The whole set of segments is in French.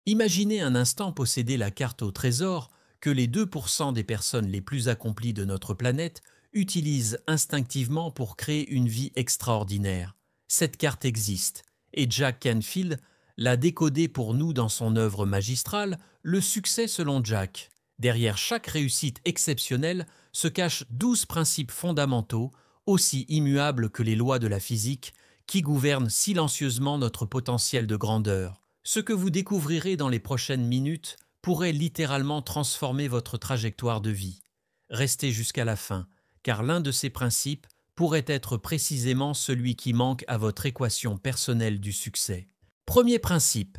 Imaginez un instant posséder la carte au trésor que les 2% des personnes les plus accomplies de notre planète utilisent instinctivement pour créer une vie extraordinaire. Cette carte existe, et Jack Canfield l'a décodée pour nous dans son œuvre magistrale, Le succès selon Jack. Derrière chaque réussite exceptionnelle se cachent 12 principes fondamentaux, aussi immuables que les lois de la physique, qui gouvernent silencieusement notre potentiel de grandeur. Ce que vous découvrirez dans les prochaines minutes pourrait littéralement transformer votre trajectoire de vie. Restez jusqu'à la fin, car l'un de ces principes pourrait être précisément celui qui manque à votre équation personnelle du succès. Premier principe,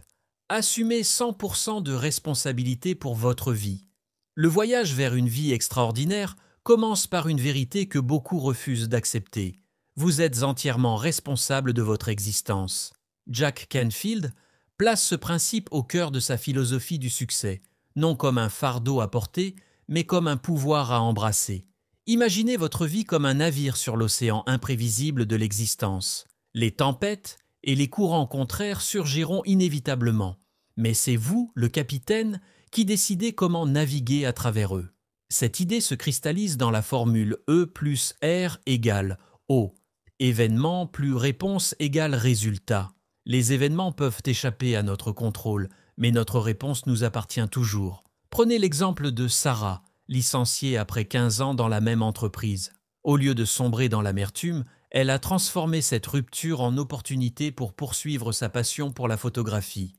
assumez 100% de responsabilité pour votre vie. Le voyage vers une vie extraordinaire commence par une vérité que beaucoup refusent d'accepter. Vous êtes entièrement responsable de votre existence. Jack Canfield place ce principe au cœur de sa philosophie du succès, non comme un fardeau à porter, mais comme un pouvoir à embrasser. Imaginez votre vie comme un navire sur l'océan imprévisible de l'existence. Les tempêtes et les courants contraires surgiront inévitablement, mais c'est vous, le capitaine, qui décidez comment naviguer à travers eux. Cette idée se cristallise dans la formule E plus R égale O. Événement plus réponse égale résultat. Les événements peuvent échapper à notre contrôle, mais notre réponse nous appartient toujours. Prenez l'exemple de Sarah, licenciée après 15 ans dans la même entreprise. Au lieu de sombrer dans l'amertume, elle a transformé cette rupture en opportunité pour poursuivre sa passion pour la photographie.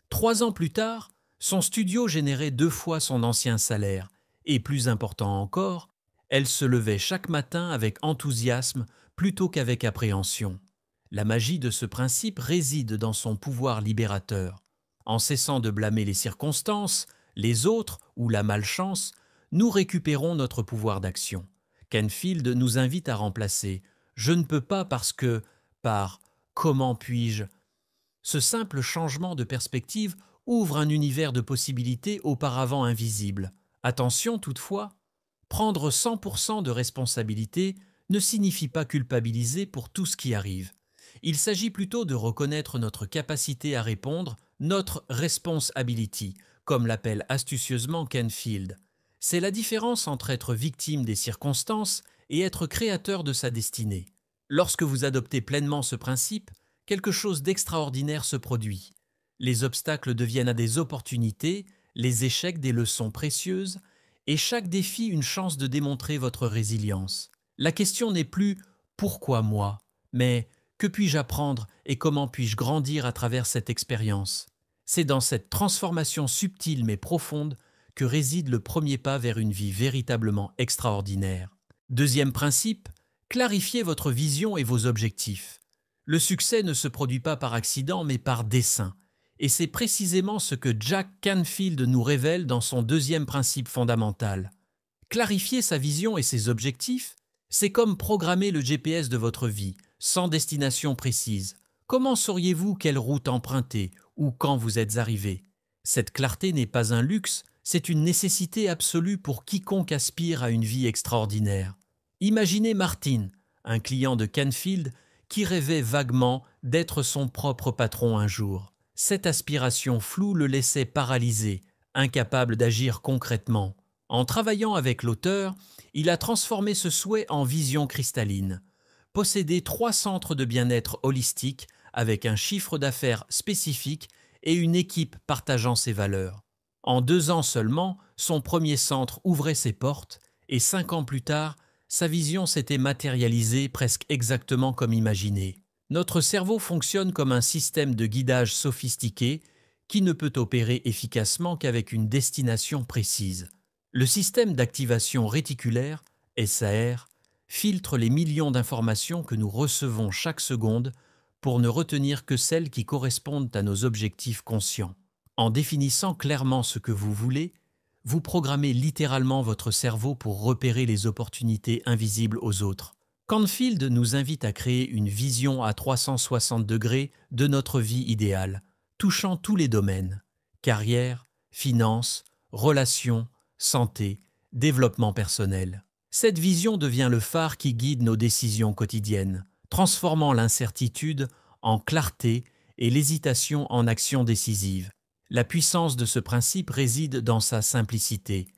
3 ans plus tard, son studio générait 2 fois son ancien salaire, et plus important encore, elle se levait chaque matin avec enthousiasme plutôt qu'avec appréhension. La magie de ce principe réside dans son pouvoir libérateur. En cessant de blâmer les circonstances, les autres ou la malchance, nous récupérons notre pouvoir d'action. Canfield nous invite à remplacer « je ne peux pas parce que » par « comment puis-je ». Ce simple changement de perspective ouvre un univers de possibilités auparavant invisibles. Attention toutefois, prendre 100% de responsabilité ne signifie pas culpabiliser pour tout ce qui arrive. Il s'agit plutôt de reconnaître notre capacité à répondre, notre response ability, comme l'appelle astucieusement Canfield. C'est la différence entre être victime des circonstances et être créateur de sa destinée. Lorsque vous adoptez pleinement ce principe, quelque chose d'extraordinaire se produit. Les obstacles deviennent à des opportunités, les échecs des leçons précieuses, et chaque défi une chance de démontrer votre résilience. La question n'est plus « pourquoi moi ?», mais « que puis-je apprendre et comment puis-je grandir à travers cette expérience ?» C'est dans cette transformation subtile mais profonde que réside le premier pas vers une vie véritablement extraordinaire. Deuxième principe, clarifiez votre vision et vos objectifs. Le succès ne se produit pas par accident mais par dessein. Et c'est précisément ce que Jack Canfield nous révèle dans son deuxième principe fondamental. Clarifier sa vision et ses objectifs, c'est comme programmer le GPS de votre vie, sans destination précise. Comment sauriez-vous quelle route emprunter ou quand vous êtes arrivé? Cette clarté n'est pas un luxe, c'est une nécessité absolue pour quiconque aspire à une vie extraordinaire. Imaginez Martin, un client de Canfield, qui rêvait vaguement d'être son propre patron un jour. Cette aspiration floue le laissait paralysé, incapable d'agir concrètement. En travaillant avec l'auteur, il a transformé ce souhait en vision cristalline. Posséder 3 centres de bien-être holistique avec un chiffre d'affaires spécifique et une équipe partageant ses valeurs. En 2 ans seulement, son premier centre ouvrait ses portes et 5 ans plus tard, sa vision s'était matérialisée presque exactement comme imaginé. Notre cerveau fonctionne comme un système de guidage sophistiqué qui ne peut opérer efficacement qu'avec une destination précise. Le système d'activation réticulaire, SAR, filtre les millions d'informations que nous recevons chaque seconde pour ne retenir que celles qui correspondent à nos objectifs conscients. En définissant clairement ce que vous voulez, vous programmez littéralement votre cerveau pour repérer les opportunités invisibles aux autres. Canfield nous invite à créer une vision à 360 degrés de notre vie idéale, touchant tous les domaines: carrière, finances, relations, santé, développement personnel. Cette vision devient le phare qui guide nos décisions quotidiennes, transformant l'incertitude en clarté et l'hésitation en action décisive. La puissance de ce principe réside dans sa simplicité.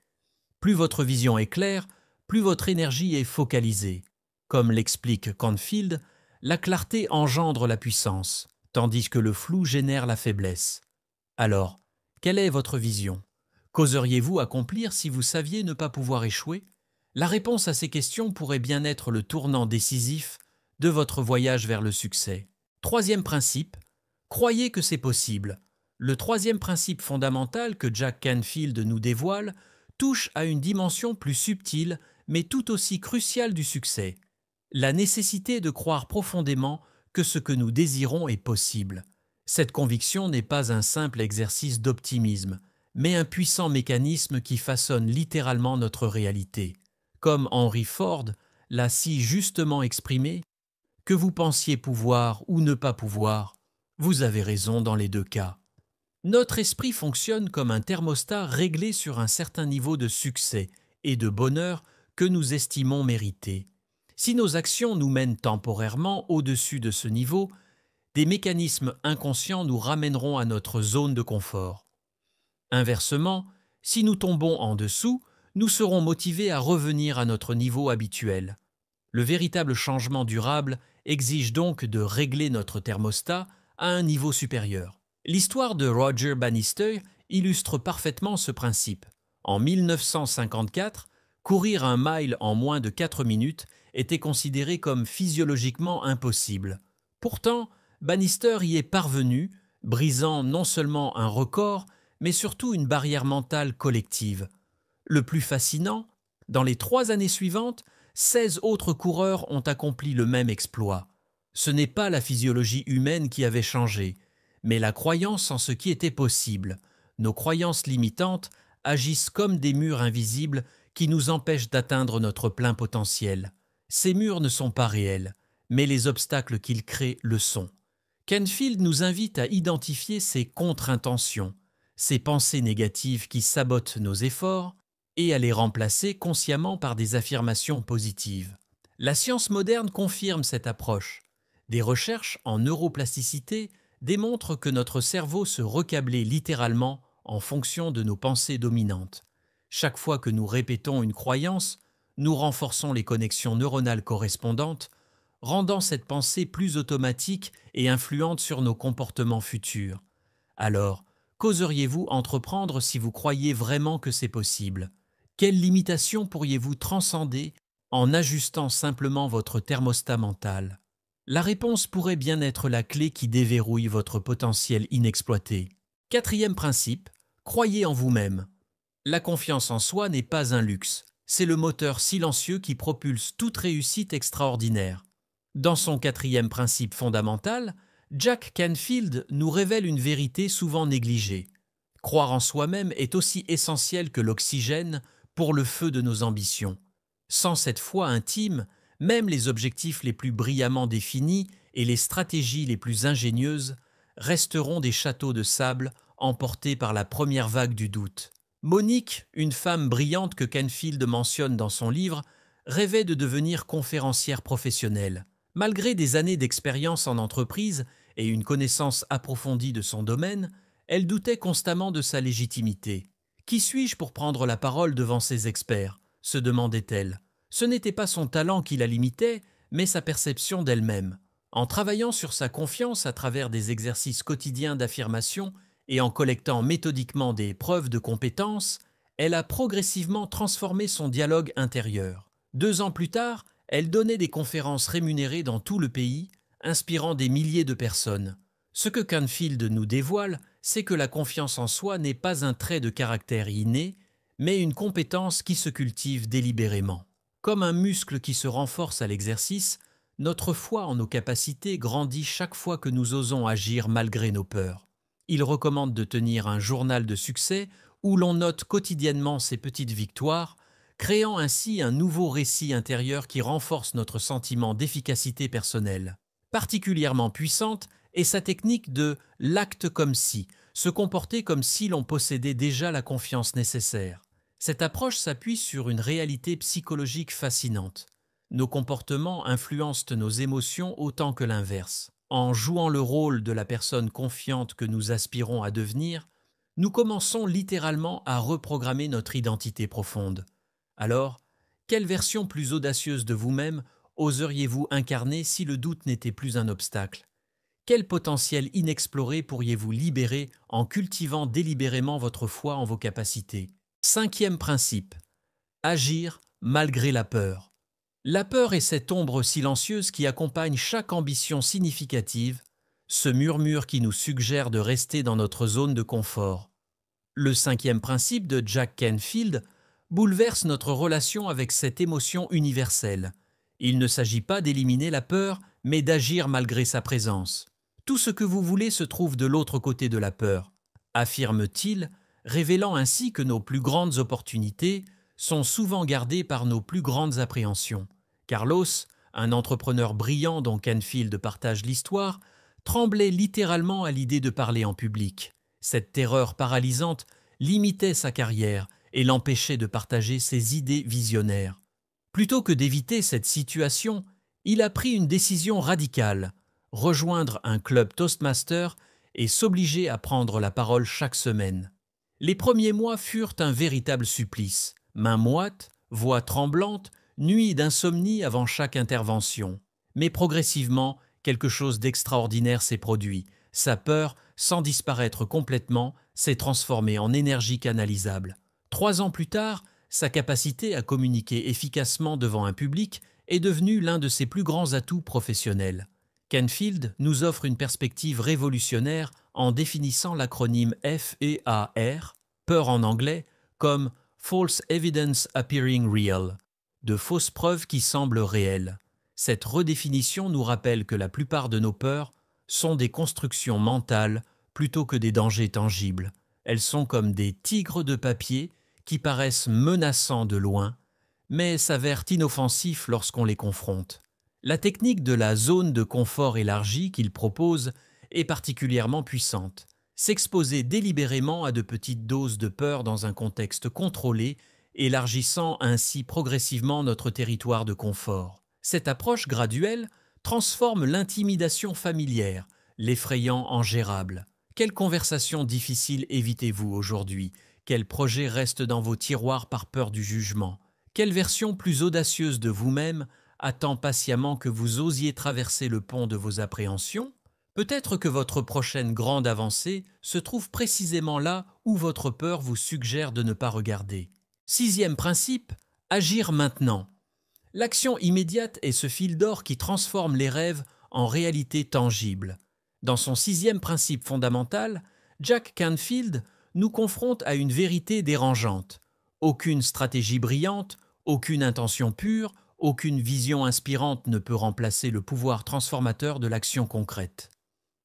Plus votre vision est claire, plus votre énergie est focalisée. Comme l'explique Canfield, la clarté engendre la puissance, tandis que le flou génère la faiblesse. Alors, quelle est votre vision? Qu'oseriez-vous accomplir si vous saviez ne pas pouvoir échouer? La réponse à ces questions pourrait bien être le tournant décisif de votre voyage vers le succès. Troisième principe, croyez que c'est possible. Le troisième principe fondamental que Jack Canfield nous dévoile touche à une dimension plus subtile mais tout aussi cruciale du succès. La nécessité de croire profondément que ce que nous désirons est possible. Cette conviction n'est pas un simple exercice d'optimisme, mais un puissant mécanisme qui façonne littéralement notre réalité. Comme Henry Ford l'a si justement exprimé, que vous pensiez pouvoir ou ne pas pouvoir, vous avez raison dans les deux cas. Notre esprit fonctionne comme un thermostat réglé sur un certain niveau de succès et de bonheur que nous estimons mériter. Si nos actions nous mènent temporairement au-dessus de ce niveau, des mécanismes inconscients nous ramèneront à notre zone de confort. Inversement, si nous tombons en dessous, nous serons motivés à revenir à notre niveau habituel. Le véritable changement durable exige donc de régler notre thermostat à un niveau supérieur. L'histoire de Roger Bannister illustre parfaitement ce principe. En 1954, courir un mile en moins de 4 minutes était considéré comme physiologiquement impossible. Pourtant, Bannister y est parvenu, brisant non seulement un record, mais surtout une barrière mentale collective. Le plus fascinant, dans les 3 années suivantes, 16 autres coureurs ont accompli le même exploit. Ce n'est pas la physiologie humaine qui avait changé, mais la croyance en ce qui était possible. Nos croyances limitantes agissent comme des murs invisibles qui nous empêchent d'atteindre notre plein potentiel. Ces murs ne sont pas réels, mais les obstacles qu'ils créent le sont. Canfield nous invite à identifier ces contre-intentions, ces pensées négatives qui sabotent nos efforts, et à les remplacer consciemment par des affirmations positives. La science moderne confirme cette approche. Des recherches en neuroplasticité démontrent que notre cerveau se recablait littéralement en fonction de nos pensées dominantes. Chaque fois que nous répétons une croyance, nous renforçons les connexions neuronales correspondantes, rendant cette pensée plus automatique et influente sur nos comportements futurs. Alors, qu'oseriez-vous entreprendre si vous croyez vraiment que c'est possible? Quelles limitations pourriez-vous transcender en ajustant simplement votre thermostat mental? La réponse pourrait bien être la clé qui déverrouille votre potentiel inexploité. Quatrième principe, croyez en vous-même. La confiance en soi n'est pas un luxe, c'est le moteur silencieux qui propulse toute réussite extraordinaire. Dans son quatrième principe fondamental, Jack Canfield nous révèle une vérité souvent négligée. Croire en soi-même est aussi essentiel que l'oxygène pour le feu de nos ambitions. Sans cette foi intime, même les objectifs les plus brillamment définis et les stratégies les plus ingénieuses resteront des châteaux de sable emportés par la première vague du doute. Monique, une femme brillante que Canfield mentionne dans son livre, rêvait de devenir conférencière professionnelle. Malgré des années d'expérience en entreprise et une connaissance approfondie de son domaine, elle doutait constamment de sa légitimité. « Qui suis-je pour prendre la parole devant ces experts ?» se demandait-elle. Ce n'était pas son talent qui la limitait, mais sa perception d'elle-même. En travaillant sur sa confiance à travers des exercices quotidiens d'affirmation et en collectant méthodiquement des preuves de compétence, elle a progressivement transformé son dialogue intérieur. 2 ans plus tard, elle donnait des conférences rémunérées dans tout le pays, inspirant des milliers de personnes. Ce que Canfield nous dévoile, c'est que la confiance en soi n'est pas un trait de caractère inné, mais une compétence qui se cultive délibérément. Comme un muscle qui se renforce à l'exercice, notre foi en nos capacités grandit chaque fois que nous osons agir malgré nos peurs. Il recommande de tenir un journal de succès où l'on note quotidiennement ses petites victoires, créant ainsi un nouveau récit intérieur qui renforce notre sentiment d'efficacité personnelle. Particulièrement puissante est sa technique de « l'acte comme si », se comporter comme si l'on possédait déjà la confiance nécessaire. Cette approche s'appuie sur une réalité psychologique fascinante. Nos comportements influencent nos émotions autant que l'inverse. En jouant le rôle de la personne confiante que nous aspirons à devenir, nous commençons littéralement à reprogrammer notre identité profonde. Alors, quelle version plus audacieuse de vous-même oseriez-vous incarner si le doute n'était plus un obstacle? Quel potentiel inexploré pourriez-vous libérer en cultivant délibérément votre foi en vos capacités? Cinquième principe, agir malgré la peur. La peur est cette ombre silencieuse qui accompagne chaque ambition significative, ce murmure qui nous suggère de rester dans notre zone de confort. Le cinquième principe de Jack Canfield bouleverse notre relation avec cette émotion universelle. Il ne s'agit pas d'éliminer la peur, mais d'agir malgré sa présence. Tout ce que vous voulez se trouve de l'autre côté de la peur, affirme-t-il, révélant ainsi que nos plus grandes opportunités sont souvent gardées par nos plus grandes appréhensions. Carlos, un entrepreneur brillant dont Canfield partage l'histoire, tremblait littéralement à l'idée de parler en public. Cette terreur paralysante limitait sa carrière et l'empêchait de partager ses idées visionnaires. Plutôt que d'éviter cette situation, il a pris une décision radicale, rejoindre un club Toastmaster et s'obliger à prendre la parole chaque semaine. Les premiers mois furent un véritable supplice. Mains moites, voix tremblante, nuits d'insomnie avant chaque intervention. Mais progressivement, quelque chose d'extraordinaire s'est produit. Sa peur, sans disparaître complètement, s'est transformée en énergie canalisable. 3 ans plus tard, sa capacité à communiquer efficacement devant un public est devenue l'un de ses plus grands atouts professionnels. Canfield nous offre une perspective révolutionnaire en définissant l'acronyme FEAR, peur en anglais, comme False Evidence Appearing Real, de fausses preuves qui semblent réelles. Cette redéfinition nous rappelle que la plupart de nos peurs sont des constructions mentales plutôt que des dangers tangibles. Elles sont comme des tigres de papier qui paraissent menaçants de loin, mais s'avèrent inoffensifs lorsqu'on les confronte. La technique de la zone de confort élargie qu'il propose est particulièrement puissante. S'exposer délibérément à de petites doses de peur dans un contexte contrôlé, élargissant ainsi progressivement notre territoire de confort. Cette approche graduelle transforme l'intimidation familière, l'effrayant en gérable. Quelle conversation difficile évitez-vous aujourd'hui? Quel projet reste dans vos tiroirs par peur du jugement? Quelle version plus audacieuse de vous-même attend patiemment que vous osiez traverser le pont de vos appréhensions? Peut-être que votre prochaine grande avancée se trouve précisément là où votre peur vous suggère de ne pas regarder. Sixième principe, agir maintenant. L'action immédiate est ce fil d'or qui transforme les rêves en réalité tangible. Dans son sixième principe fondamental, Jack Canfield nous confronte à une vérité dérangeante. Aucune stratégie brillante, aucune intention pure, aucune vision inspirante ne peut remplacer le pouvoir transformateur de l'action concrète.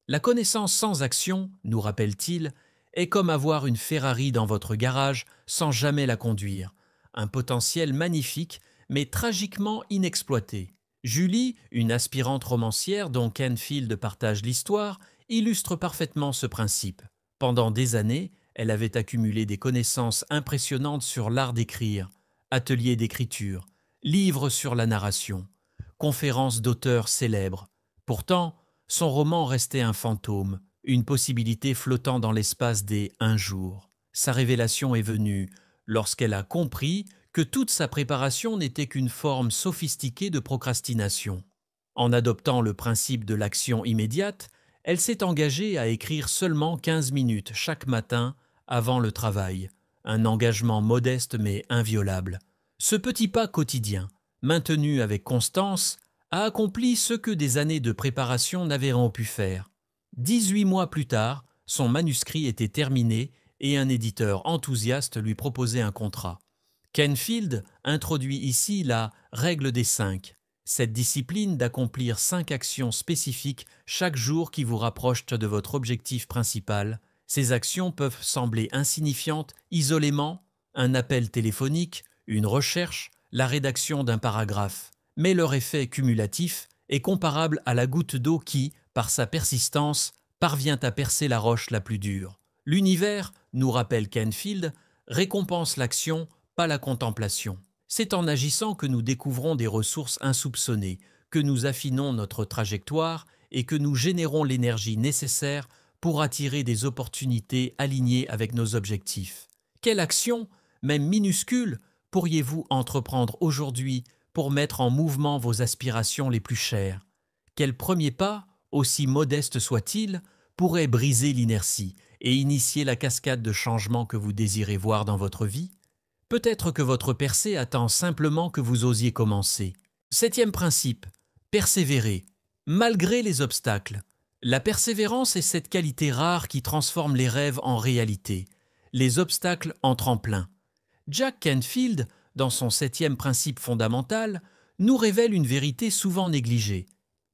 La connaissance sans action, nous rappelle-t-il, est comme avoir une Ferrari dans votre garage sans jamais la conduire. Un potentiel magnifique, mais tragiquement inexploité. Julie, une aspirante romancière dont Canfield partage l'histoire, illustre parfaitement ce principe. Pendant des années, elle avait accumulé des connaissances impressionnantes sur l'art d'écrire, ateliers d'écriture, livres sur la narration, conférences d'auteurs célèbres. Pourtant, son roman restait un fantôme, une possibilité flottant dans l'espace des « un jour ». Sa révélation est venue lorsqu'elle a compris que toute sa préparation n'était qu'une forme sophistiquée de procrastination. En adoptant le principe de l'action immédiate, elle s'est engagée à écrire seulement 15 minutes chaque matin avant le travail, un engagement modeste mais inviolable. Ce petit pas quotidien, maintenu avec constance, a accompli ce que des années de préparation n'avaient pu faire. 18 mois plus tard, son manuscrit était terminé et un éditeur enthousiaste lui proposait un contrat. Canfield introduit ici la « règle des 5 », cette discipline d'accomplir 5 actions spécifiques chaque jour qui vous rapprochent de votre objectif principal. Ces actions peuvent sembler insignifiantes isolément, un appel téléphonique, une recherche, la rédaction d'un paragraphe. Mais leur effet cumulatif est comparable à la goutte d'eau qui, par sa persistance, parvient à percer la roche la plus dure. L'univers, nous rappelle Canfield, récompense l'action, pas la contemplation. C'est en agissant que nous découvrons des ressources insoupçonnées, que nous affinons notre trajectoire et que nous générons l'énergie nécessaire pour attirer des opportunités alignées avec nos objectifs. Quelle action, même minuscule, pourriez-vous entreprendre aujourd'hui pour mettre en mouvement vos aspirations les plus chères? Quel premier pas, aussi modeste soit-il, pourrait briser l'inertie et initier la cascade de changements que vous désirez voir dans votre vie? Peut-être que votre percée attend simplement que vous osiez commencer. Septième principe, persévérer, malgré les obstacles. La persévérance est cette qualité rare qui transforme les rêves en réalité, les obstacles en tremplin. Jack Canfield, dans son septième principe fondamental, nous révèle une vérité souvent négligée.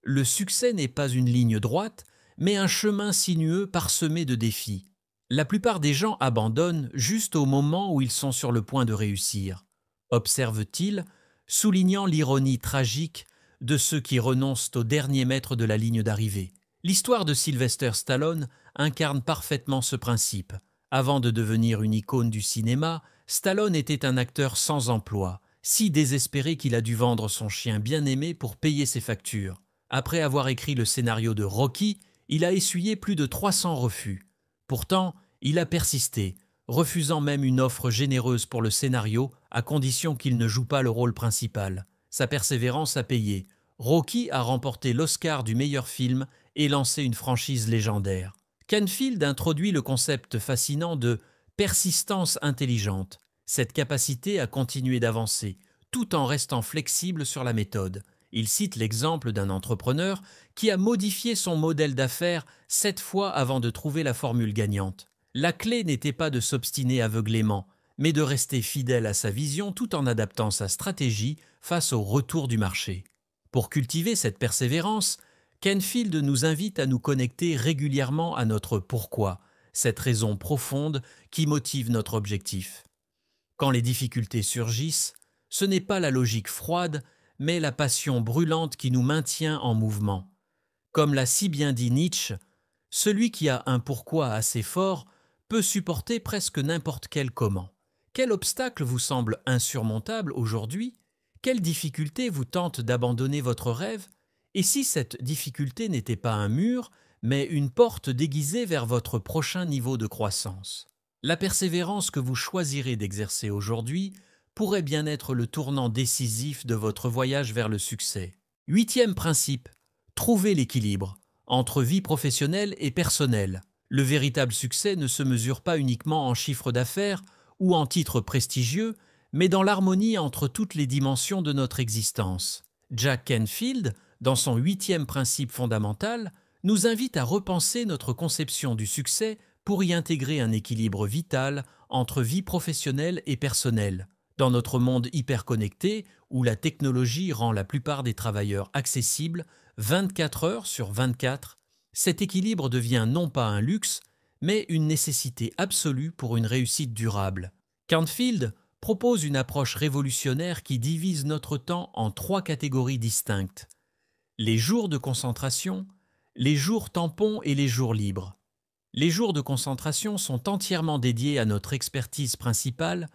Le succès n'est pas une ligne droite, mais un chemin sinueux parsemé de défis. La plupart des gens abandonnent juste au moment où ils sont sur le point de réussir, observe-t-il, soulignant l'ironie tragique de ceux qui renoncent au dernier mètre de la ligne d'arrivée. L'histoire de Sylvester Stallone incarne parfaitement ce principe. Avant de devenir une icône du cinéma, Stallone était un acteur sans emploi, si désespéré qu'il a dû vendre son chien bien-aimé pour payer ses factures. Après avoir écrit le scénario de Rocky, il a essuyé plus de 300 refus. Pourtant, il a persisté, refusant même une offre généreuse pour le scénario à condition qu'il ne joue pas le rôle principal. Sa persévérance a payé. Rocky a remporté l'Oscar du meilleur film et lancé une franchise légendaire. Canfield introduit le concept fascinant de persistance intelligente, cette capacité à continuer d'avancer, tout en restant flexible sur la méthode. Il cite l'exemple d'un entrepreneur qui a modifié son modèle d'affaires 7 fois avant de trouver la formule gagnante. La clé n'était pas de s'obstiner aveuglément, mais de rester fidèle à sa vision tout en adaptant sa stratégie face au retour du marché. Pour cultiver cette persévérance, Canfield nous invite à nous connecter régulièrement à notre pourquoi, cette raison profonde qui motive notre objectif. Quand les difficultés surgissent, ce n'est pas la logique froide, mais la passion brûlante qui nous maintient en mouvement. Comme l'a si bien dit Nietzsche, celui qui a un pourquoi assez fort peut supporter presque n'importe quel comment. Quel obstacle vous semble insurmontable aujourd'hui? Quelle difficulté vous tente d'abandonner votre rêve? Et si cette difficulté n'était pas un mur, mais une porte déguisée vers votre prochain niveau de croissance? La persévérance que vous choisirez d'exercer aujourd'hui pourrait bien être le tournant décisif de votre voyage vers le succès. Huitième principe, trouver l'équilibre entre vie professionnelle et personnelle. Le véritable succès ne se mesure pas uniquement en chiffre d'affaires ou en titres prestigieux, mais dans l'harmonie entre toutes les dimensions de notre existence. Jack Canfield, dans son huitième principe fondamental, nous invite à repenser notre conception du succès pour y intégrer un équilibre vital entre vie professionnelle et personnelle. Dans notre monde hyperconnecté, où la technologie rend la plupart des travailleurs accessibles 24 heures sur 24, cet équilibre devient non pas un luxe, mais une nécessité absolue pour une réussite durable. Canfield propose une approche révolutionnaire qui divise notre temps en 3 catégories distinctes. Les jours de concentration, les jours tampons et les jours libres. Les jours de concentration sont entièrement dédiés à notre expertise principale,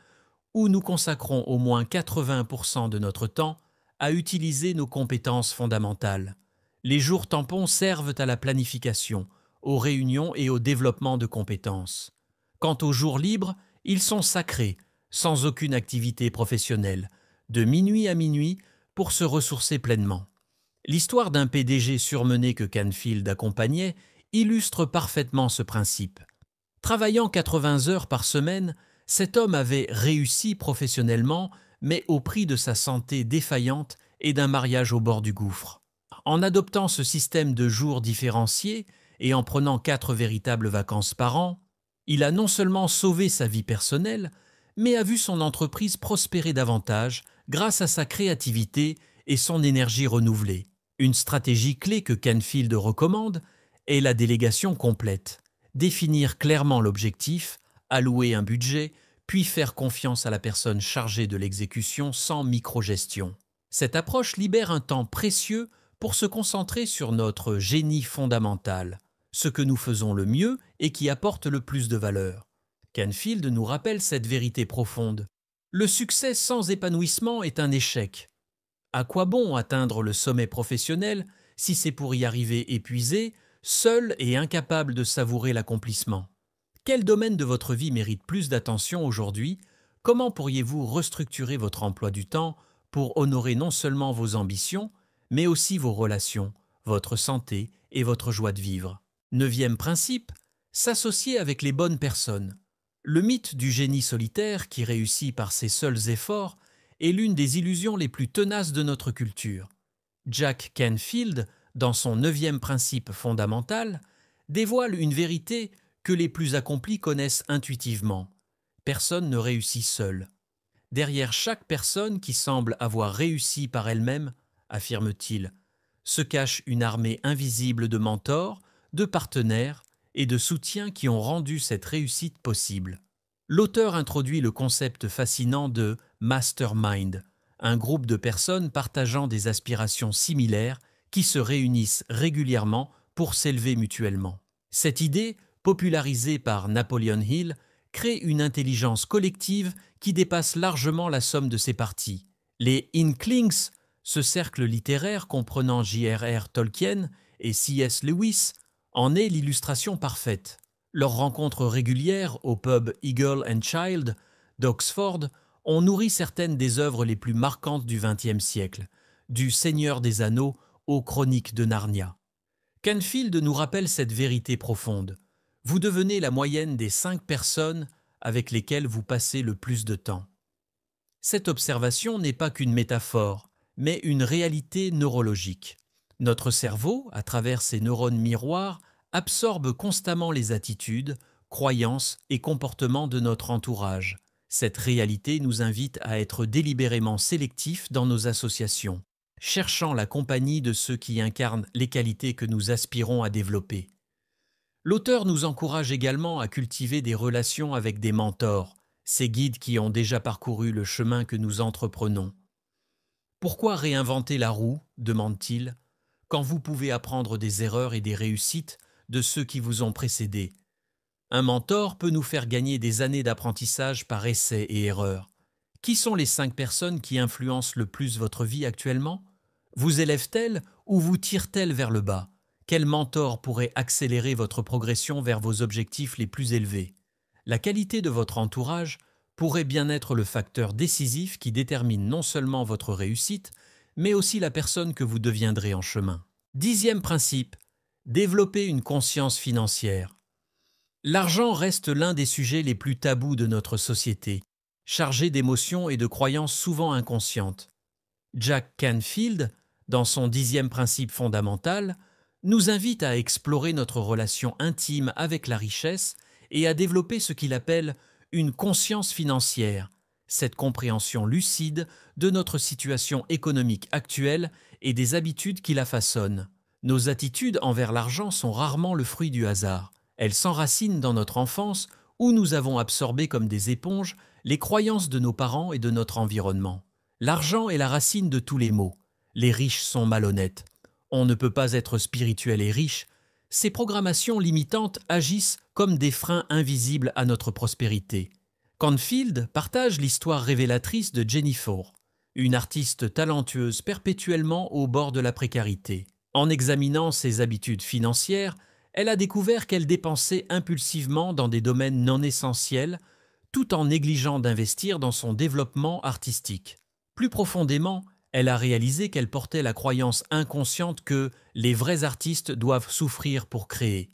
où nous consacrons au moins 80% de notre temps à utiliser nos compétences fondamentales. Les jours tampons servent à la planification, aux réunions et au développement de compétences. Quant aux jours libres, ils sont sacrés, sans aucune activité professionnelle, de minuit à minuit pour se ressourcer pleinement. L'histoire d'un PDG surmené que Canfield accompagnait illustre parfaitement ce principe. Travaillant 80 heures par semaine, cet homme avait réussi professionnellement, mais au prix de sa santé défaillante et d'un mariage au bord du gouffre. En adoptant ce système de jours différenciés et en prenant 4 véritables vacances par an, il a non seulement sauvé sa vie personnelle, mais a vu son entreprise prospérer davantage grâce à sa créativité et son énergie renouvelée. Une stratégie clé que Canfield recommande est la délégation complète. Définir clairement l'objectif, allouer un budget, puis faire confiance à la personne chargée de l'exécution sans microgestion. Cette approche libère un temps précieux pour se concentrer sur notre génie fondamental, ce que nous faisons le mieux et qui apporte le plus de valeur. Canfield nous rappelle cette vérité profonde. Le succès sans épanouissement est un échec. À quoi bon atteindre le sommet professionnel si c'est pour y arriver épuisé, seul et incapable de savourer l'accomplissement. Quel domaine de votre vie mérite plus d'attention aujourd'hui? Comment pourriez-vous restructurer votre emploi du temps pour honorer non seulement vos ambitions, mais aussi vos relations, votre santé et votre joie de vivre? Neuvième principe, s'associer avec les bonnes personnes. Le mythe du génie solitaire qui réussit par ses seuls efforts est l'une des illusions les plus tenaces de notre culture. Jack Canfield, dans son neuvième principe fondamental, dévoile une vérité que les plus accomplis connaissent intuitivement. Personne ne réussit seul. Derrière chaque personne qui semble avoir réussi par elle-même, affirme-t-il, se cache une armée invisible de mentors, de partenaires et de soutiens qui ont rendu cette réussite possible. L'auteur introduit le concept fascinant de mastermind, un groupe de personnes partageant des aspirations similaires qui se réunissent régulièrement pour s'élever mutuellement. Cette idée, popularisée par Napoleon Hill, crée une intelligence collective qui dépasse largement la somme de ses parties. Les Inklings, ce cercle littéraire comprenant J.R.R. Tolkien et C.S. Lewis, en est l'illustration parfaite. Leurs rencontres régulières au pub Eagle and Child d'Oxford ont nourri certaines des œuvres les plus marquantes du XXe siècle, du Seigneur des Anneaux aux Chroniques de Narnia. Canfield nous rappelle cette vérité profonde. Vous devenez la moyenne des 5 personnes avec lesquelles vous passez le plus de temps. Cette observation n'est pas qu'une métaphore, mais une réalité neurologique. Notre cerveau, à travers ses neurones miroirs, absorbe constamment les attitudes, croyances et comportements de notre entourage. Cette réalité nous invite à être délibérément sélectifs dans nos associations, cherchant la compagnie de ceux qui incarnent les qualités que nous aspirons à développer. L'auteur nous encourage également à cultiver des relations avec des mentors, ces guides qui ont déjà parcouru le chemin que nous entreprenons. Pourquoi réinventer la roue, demande-t-il, quand vous pouvez apprendre des erreurs et des réussites de ceux qui vous ont précédés? Un mentor peut nous faire gagner des années d'apprentissage par essais et erreurs. Qui sont les 5 personnes qui influencent le plus votre vie actuellement? Vous élèvent-elles ou vous tirent-elles vers le bas? Quel mentor pourrait accélérer votre progression vers vos objectifs les plus élevés? La qualité de votre entourage pourrait bien être le facteur décisif qui détermine non seulement votre réussite, mais aussi la personne que vous deviendrez en chemin. 10e principe, développer une conscience financière. L'argent reste l'un des sujets les plus tabous de notre société, chargé d'émotions et de croyances souvent inconscientes. Jack Canfield, dans son 10e principe fondamental, nous invite à explorer notre relation intime avec la richesse et à développer ce qu'il appelle une conscience financière, cette compréhension lucide de notre situation économique actuelle et des habitudes qui la façonnent. Nos attitudes envers l'argent sont rarement le fruit du hasard. Elles s'enracinent dans notre enfance où nous avons absorbé comme des éponges les croyances de nos parents et de notre environnement. L'argent est la racine de tous les maux. Les riches sont malhonnêtes. On ne peut pas être spirituel et riche. Ces programmations limitantes agissent comme des freins invisibles à notre prospérité. Canfield partage l'histoire révélatrice de Jennifer, une artiste talentueuse perpétuellement au bord de la précarité. En examinant ses habitudes financières, elle a découvert qu'elle dépensait impulsivement dans des domaines non essentiels, tout en négligeant d'investir dans son développement artistique. Plus profondément, elle a réalisé qu'elle portait la croyance inconsciente que les vrais artistes doivent souffrir pour créer.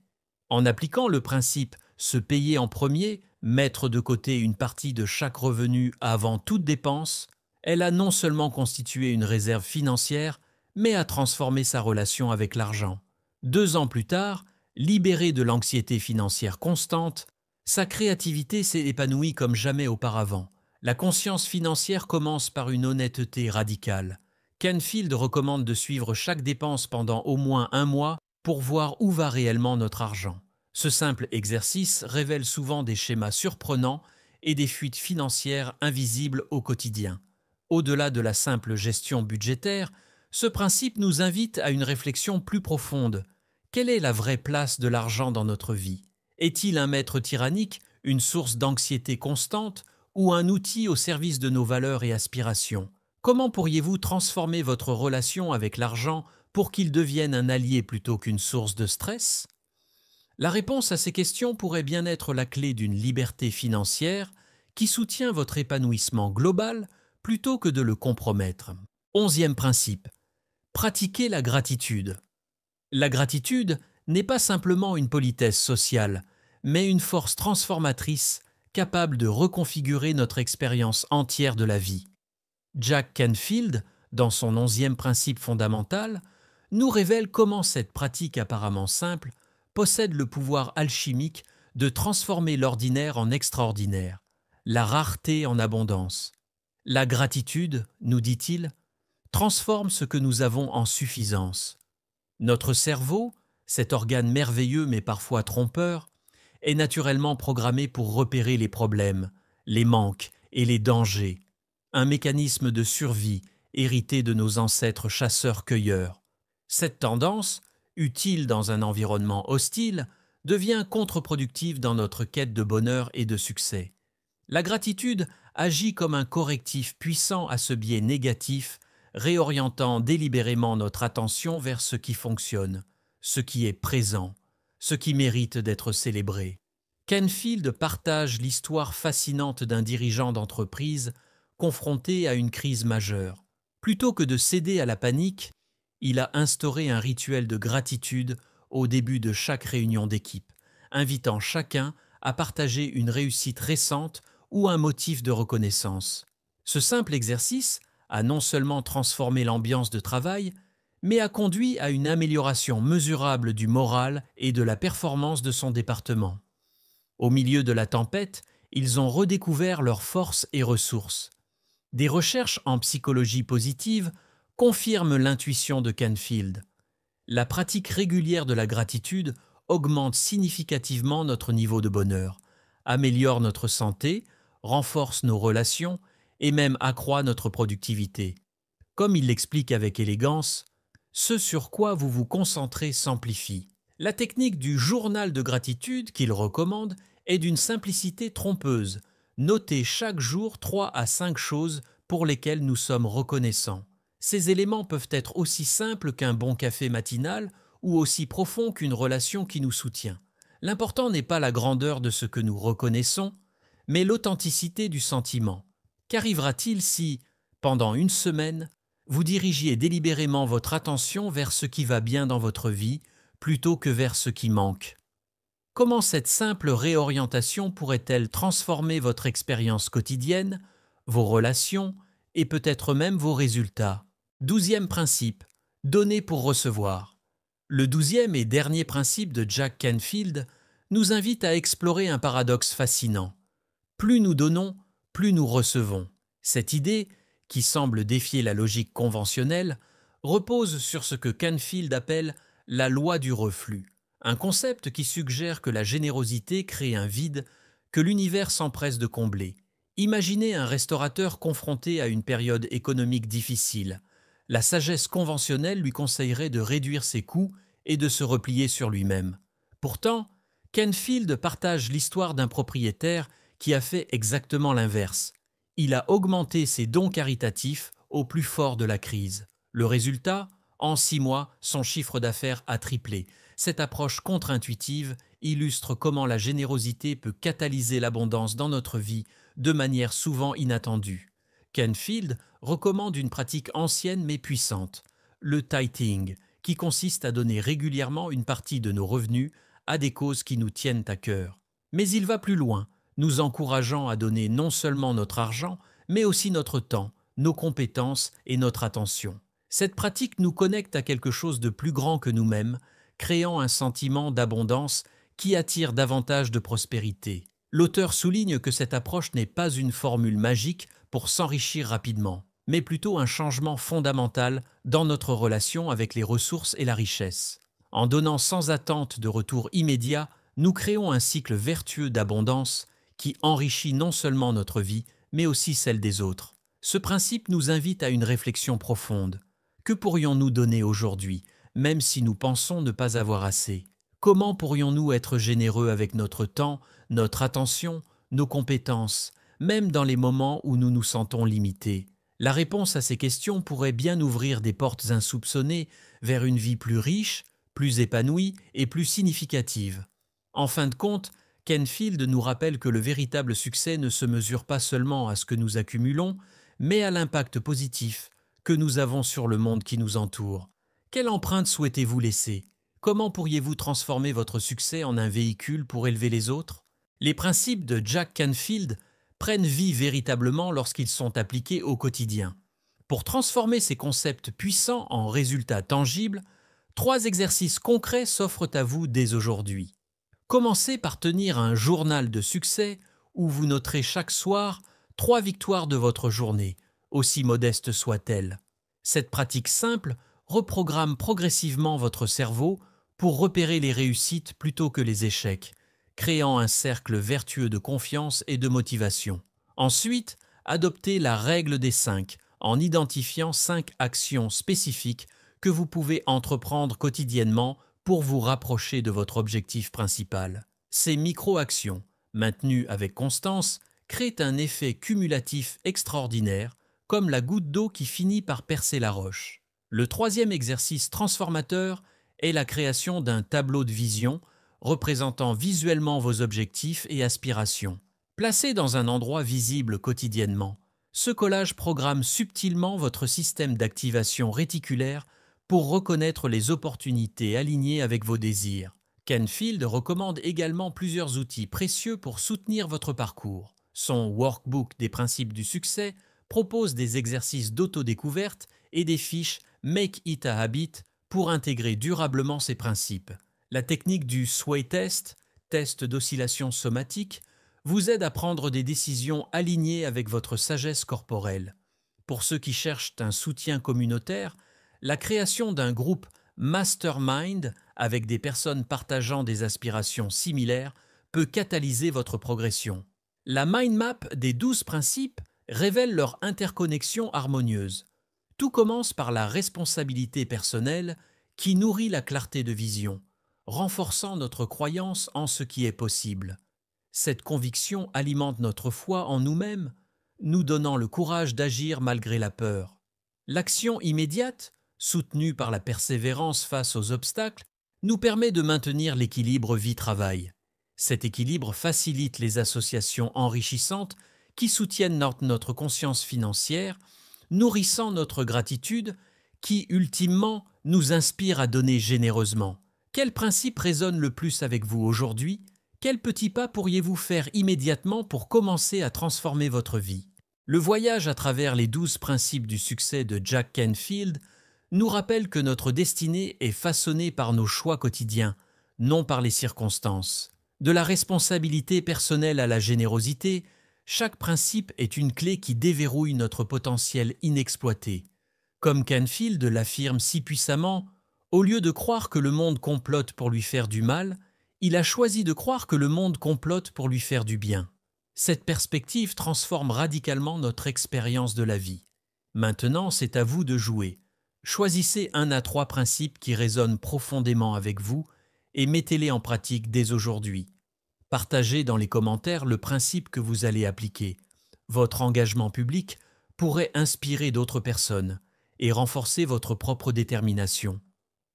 En appliquant le principe « se payer en premier », mettre de côté une partie de chaque revenu avant toute dépense, elle a non seulement constitué une réserve financière, mais a transformé sa relation avec l'argent. 2 ans plus tard, libérée de l'anxiété financière constante, sa créativité s'est épanouie comme jamais auparavant. La conscience financière commence par une honnêteté radicale. Canfield recommande de suivre chaque dépense pendant au moins 1 mois pour voir où va réellement notre argent. Ce simple exercice révèle souvent des schémas surprenants et des fuites financières invisibles au quotidien. Au-delà de la simple gestion budgétaire, ce principe nous invite à une réflexion plus profonde. Quelle est la vraie place de l'argent dans notre vie? Est-il un maître tyrannique, une source d'anxiété constante ou un outil au service de nos valeurs et aspirations? Comment pourriez-vous transformer votre relation avec l'argent pour qu'il devienne un allié plutôt qu'une source de stress? La réponse à ces questions pourrait bien être la clé d'une liberté financière qui soutient votre épanouissement global plutôt que de le compromettre. 11e principe. Pratiquer la gratitude. La gratitude n'est pas simplement une politesse sociale, mais une force transformatrice capable de reconfigurer notre expérience entière de la vie. Jack Canfield, dans son 11e principe fondamental, nous révèle comment cette pratique apparemment simple possède le pouvoir alchimique de transformer l'ordinaire en extraordinaire, la rareté en abondance. La gratitude, nous dit-il, transforme ce que nous avons en suffisance. Notre cerveau, cet organe merveilleux mais parfois trompeur, est naturellement programmé pour repérer les problèmes, les manques et les dangers, un mécanisme de survie hérité de nos ancêtres chasseurs-cueilleurs. Cette tendance, utile dans un environnement hostile, devient contre-productive dans notre quête de bonheur et de succès. La gratitude agit comme un correctif puissant à ce biais négatif, réorientant délibérément notre attention vers ce qui fonctionne, ce qui est présent, ce qui mérite d'être célébré. Canfield partage l'histoire fascinante d'un dirigeant d'entreprise confronté à une crise majeure. Plutôt que de céder à la panique, il a instauré un rituel de gratitude au début de chaque réunion d'équipe, invitant chacun à partager une réussite récente ou un motif de reconnaissance. Ce simple exercice a non seulement transformé l'ambiance de travail, mais a conduit à une amélioration mesurable du moral et de la performance de son département. Au milieu de la tempête, ils ont redécouvert leurs forces et ressources. Des recherches en psychologie positive confirment l'intuition de Canfield. La pratique régulière de la gratitude augmente significativement notre niveau de bonheur, améliore notre santé, renforce nos relations et même accroît notre productivité. Comme il l'explique avec élégance, ce sur quoi vous vous concentrez s'amplifie. La technique du journal de gratitude qu'il recommande est d'une simplicité trompeuse. Notez chaque jour 3 à 5 choses pour lesquelles nous sommes reconnaissants. Ces éléments peuvent être aussi simples qu'un bon café matinal ou aussi profonds qu'une relation qui nous soutient. L'important n'est pas la grandeur de ce que nous reconnaissons, mais l'authenticité du sentiment. Qu'arrivera-t-il si, pendant une semaine, vous dirigiez délibérément votre attention vers ce qui va bien dans votre vie plutôt que vers ce qui manque? Comment cette simple réorientation pourrait-elle transformer votre expérience quotidienne, vos relations et peut-être même vos résultats? 12e principe, donner pour recevoir. Le 12e et dernier principe de Jack Canfield nous invite à explorer un paradoxe fascinant. Plus nous donnons, plus nous recevons. Cette idée, qui semble défier la logique conventionnelle, repose sur ce que Canfield appelle la loi du reflux, un concept qui suggère que la générosité crée un vide que l'univers s'empresse de combler. Imaginez un restaurateur confronté à une période économique difficile. La sagesse conventionnelle lui conseillerait de réduire ses coûts et de se replier sur lui-même. Pourtant, Canfield partage l'histoire d'un propriétaire qui a fait exactement l'inverse. Il a augmenté ses dons caritatifs au plus fort de la crise. Le résultat, en 6 mois, son chiffre d'affaires a triplé. Cette approche contre-intuitive illustre comment la générosité peut catalyser l'abondance dans notre vie de manière souvent inattendue. Canfield recommande une pratique ancienne mais puissante, le tithing, qui consiste à donner régulièrement une partie de nos revenus à des causes qui nous tiennent à cœur. Mais il va plus loin, nous encourageant à donner non seulement notre argent, mais aussi notre temps, nos compétences et notre attention. Cette pratique nous connecte à quelque chose de plus grand que nous-mêmes, créant un sentiment d'abondance qui attire davantage de prospérité. L'auteur souligne que cette approche n'est pas une formule magique pour s'enrichir rapidement, mais plutôt un changement fondamental dans notre relation avec les ressources et la richesse. En donnant sans attente de retour immédiat, nous créons un cycle vertueux d'abondance qui enrichit non seulement notre vie, mais aussi celle des autres. Ce principe nous invite à une réflexion profonde. Que pourrions-nous donner aujourd'hui, même si nous pensons ne pas avoir assez? Comment pourrions-nous être généreux avec notre temps, notre attention, nos compétences, même dans les moments où nous nous sentons limités? La réponse à ces questions pourrait bien ouvrir des portes insoupçonnées vers une vie plus riche, plus épanouie et plus significative. En fin de compte, Kenfield nous rappelle que le véritable succès ne se mesure pas seulement à ce que nous accumulons, mais à l'impact positif que nous avons sur le monde qui nous entoure. Quelle empreinte souhaitez-vous laisser? Comment pourriez-vous transformer votre succès en un véhicule pour élever les autres? Les principes de Jack Canfield prennent vie véritablement lorsqu'ils sont appliqués au quotidien. Pour transformer ces concepts puissants en résultats tangibles, 3 exercices concrets s'offrent à vous dès aujourd'hui. Commencez par tenir un journal de succès où vous noterez chaque soir 3 victoires de votre journée, aussi modestes soient-elles. Cette pratique simple reprogramme progressivement votre cerveau pour repérer les réussites plutôt que les échecs, créant un cercle vertueux de confiance et de motivation. Ensuite, adoptez la règle des 5 en identifiant 5 actions spécifiques que vous pouvez entreprendre quotidiennement pour vous rapprocher de votre objectif principal. Ces micro-actions, maintenues avec constance, créent un effet cumulatif extraordinaire, comme la goutte d'eau qui finit par percer la roche. Le troisième exercice transformateur est la création d'un tableau de vision représentant visuellement vos objectifs et aspirations. Placé dans un endroit visible quotidiennement, ce collage programme subtilement votre système d'activation réticulaire pour reconnaître les opportunités alignées avec vos désirs. Canfield recommande également plusieurs outils précieux pour soutenir votre parcours. Son workbook des principes du succès propose des exercices d'autodécouverte et des fiches Make It a Habit pour intégrer durablement ces principes. La technique du Sway Test, test d'oscillation somatique, vous aide à prendre des décisions alignées avec votre sagesse corporelle. Pour ceux qui cherchent un soutien communautaire, la création d'un groupe Mastermind avec des personnes partageant des aspirations similaires peut catalyser votre progression. La mind map des 12 principes révèle leur interconnexion harmonieuse. Tout commence par la responsabilité personnelle qui nourrit la clarté de vision, renforçant notre croyance en ce qui est possible. Cette conviction alimente notre foi en nous-mêmes, nous donnant le courage d'agir malgré la peur. L'action immédiate, soutenue par la persévérance face aux obstacles, nous permet de maintenir l'équilibre vie-travail. Cet équilibre facilite les associations enrichissantes qui soutiennent notre conscience financière, nourrissant notre gratitude qui, ultimement, nous inspire à donner généreusement. Quel principe résonne le plus avec vous aujourd'hui? Quels petits pas pourriez-vous faire immédiatement pour commencer à transformer votre vie? Le voyage à travers les 12 principes du succès de Jack Canfield nous rappelle que notre destinée est façonnée par nos choix quotidiens, non par les circonstances. De la responsabilité personnelle à la générosité, chaque principe est une clé qui déverrouille notre potentiel inexploité. Comme Canfield l'affirme si puissamment, au lieu de croire que le monde complote pour lui faire du mal, il a choisi de croire que le monde complote pour lui faire du bien. Cette perspective transforme radicalement notre expérience de la vie. Maintenant, c'est à vous de jouer. Choisissez 1 à 3 principes qui résonnent profondément avec vous et mettez-les en pratique dès aujourd'hui. Partagez dans les commentaires le principe que vous allez appliquer. Votre engagement public pourrait inspirer d'autres personnes et renforcer votre propre détermination.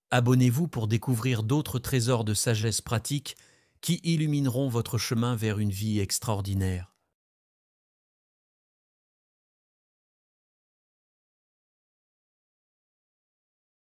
Abonnez-vous pour découvrir d'autres trésors de sagesse pratique qui illumineront votre chemin vers une vie extraordinaire.